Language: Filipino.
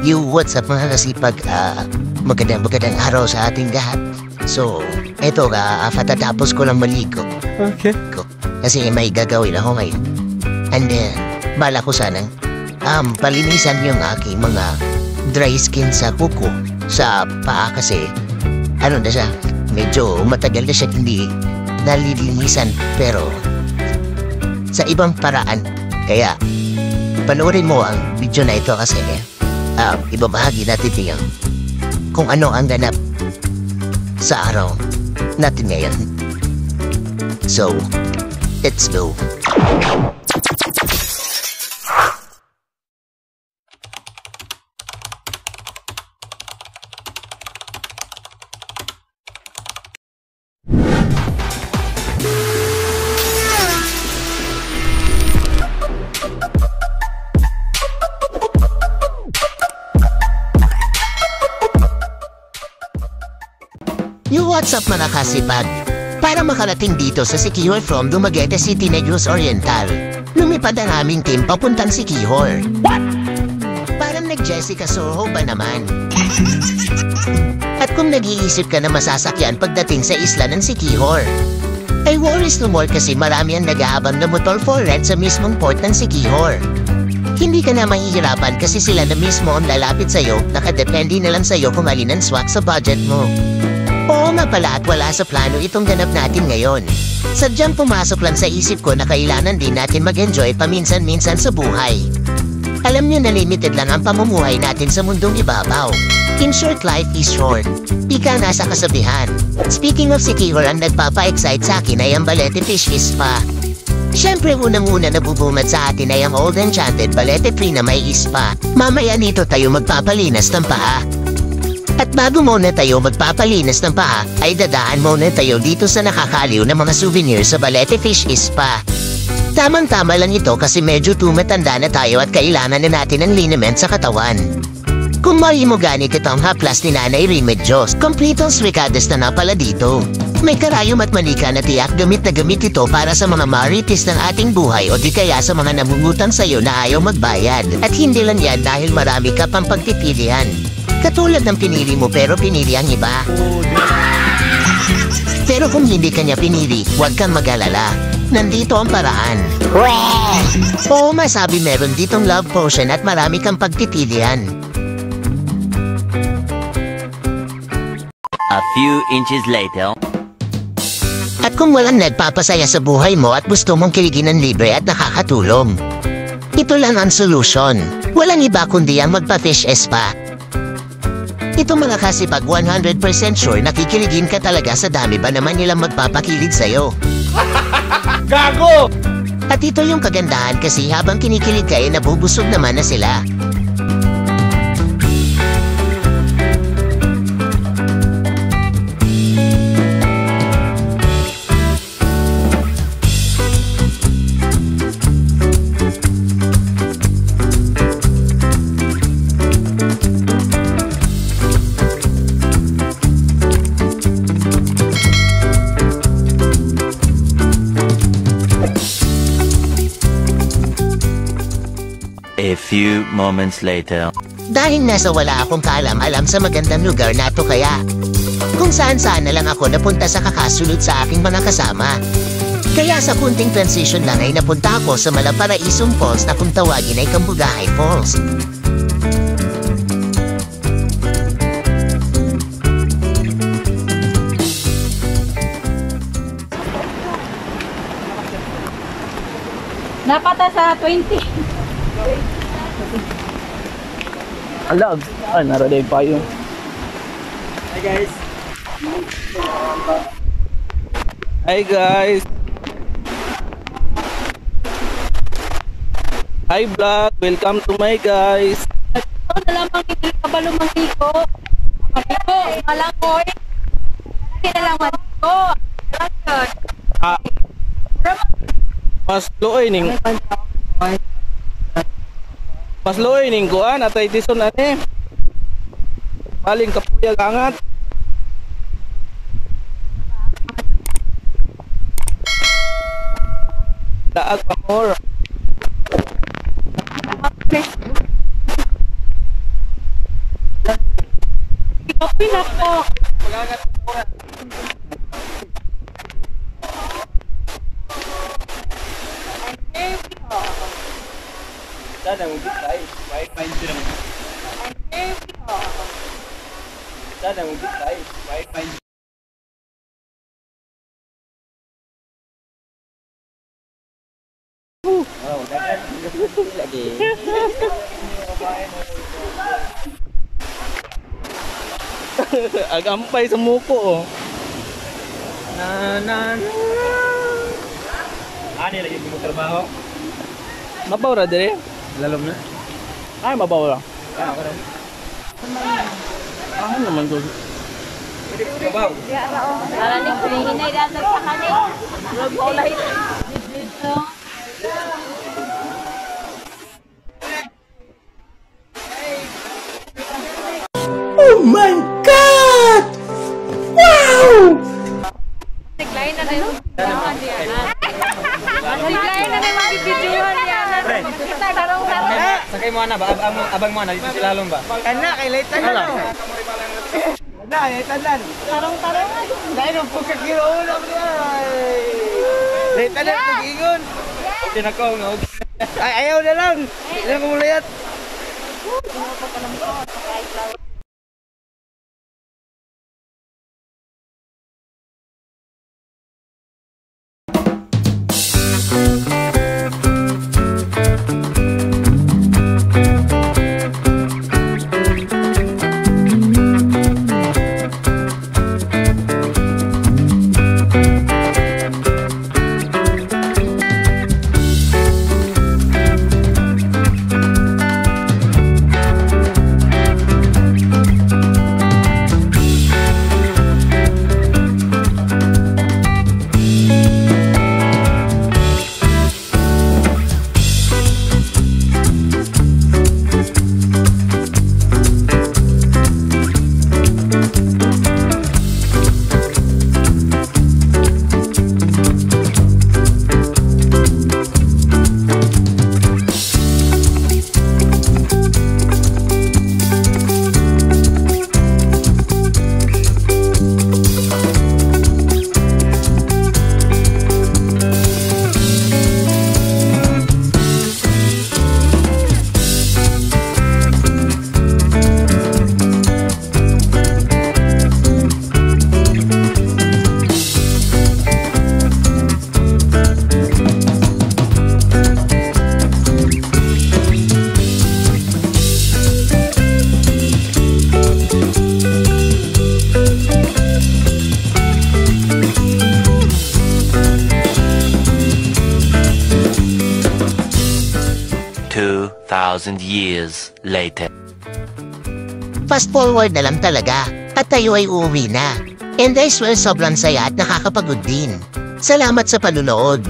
What's up mga kasipag? Magandang araw sa ating lahat. So, eto patatapos ko lang maligo. Okay. Kasi may gagawin ako ngayon. And then, bala ko sanang palinisan yung aking mga dry skin sa kuko, sa paa kasi, ano na siya, medyo matagal na siya hindi nalilinisan pero sa ibang paraan. Kaya, panoorin mo ang video na ito kasi ibabahagi natin yung kung ano ang ganap sa araw natin ngayon. So, let's go. What's up mga kasipag? Para makarating dito sa Siquijor from Dumaguete City, Negros Oriental, lumipad ang aming team papuntang Siquijor. What? Parang nag-Jessica Soho ba naman? At kung nag-iisip ka na masasakyan pagdating sa isla ng Siquijor, ay worries no more kasi marami ang nag-aabang na motor for rent sa mismong port ng Siquijor. Hindi ka na mahihirapan kasi sila na mismo ang lalapit sa'yo, nakadepende na lang sa'yo kung alin ang swak sa budget mo. Oo nga pala at wala sa plano itong ganap natin ngayon. Sadyang pumasok lang sa isip ko na kailangan din natin mag-enjoy paminsan-minsan sa buhay. Alam nyo na limited lang ang pamumuhay natin sa mundong ibabaw. In short, life is short. Ika na sa kasabihan. Speaking of Siquijor, ang nagpapa-excite sa akin ay ang Balete Fish Spa. Siyempre unang-una nabubungad sa atin ay ang old enchanted Balete Free na may spa. Mamaya nito tayo magpapalinas ng paa. At bago muna tayo magpapalinas ng paa, ay dadaan muna tayo dito sa nakakaliw na mga souvenir sa Balete Fish Spa. Tamang-tama lang ito kasi medyo tumatanda na tayo at kailangan na natin ng liniment sa katawan. Kung mo ganit itong haplas ni Nanay Remedios, kompletong swikades na pala dito. May karayom at manika na tiyak gamit na gamit ito para sa mga marites ng ating buhay o di kaya sa mga namungutang sa'yo na ayaw magbayad. At hindi lang yan dahil marami ka pang pagpipilian. Katulad ng pinili mo pero pinili ang iba. Pero kung hindi kanya pinili, huwag kang mag-alala. Nandito ang paraan. Oo, masabi meron ditong love potion at marami kang pagpipilian. A few inches later. At kung walang nagpapasaya sa buhay mo at gusto mong kiligin ng libre at nakakatulong, ito lang ang solusyon. Walang iba kundi ang magpa-fish spa. Ito mga kasipag 100% sure nakikiligin ka talaga sa dami ba naman nilang magpapakilig sa'yo. Gago! At ito yung kagandahan kasi habang kinikilig ka ay nabubusog naman na sila. A few moments later. Dahil nasa wala akong kaalam-alam sa magandang lugar na to kaya kung saan-saan na lang ako napunta sa kakasunod sa aking mga kasama. Kaya sa kunting transition lang ay napunta ako sa Malaparaisong Falls na kung tawagin ay Cambugahay Falls. Napata sa 20. Alag. Naraday pa yung. Hi guys. Hi guys. Hi vlog. Welcome to my guys. Ito na lamang hindi ka ba lumangiko? Lumangiko, malangoy. Hindi na lang maniko. Mas luoy ning. Mas luoy ning kuan atay tison ane. Paling kapuyag angat. Daag pa more. Pinako. Sana mo bitay. Why find you naman? Sana mo bitay. Why find you? Oh, dapat lagi. Agampay sa muko oh. Ano lagi mo trabaho? Mabaw ra dire? Lalom na. Ay mabaw ra. Ah, ako rin. Ano naman to? Pwede ko trabaho. Para ni hinay dito sa kanil. Nagpulay. Dito. Naglain na rin. Naglain na rin mag-videohan yan. Tarong-tarong. Sakay mo na ba? Abang mo na dito si Lalong ba? Kana kay laitan na no. Na, laitan na. Tarong-tarong. Dahil ang pagkakiro na niya. Laitan na pag-ingon. Okay na ko. Ay, ayaw na lang. Ilang ko mulayat. Years later. Fast forward na lang talaga at tayo ay uuwi na. And I swear sobrang saya at nakakapagod din. Salamat sa panunood.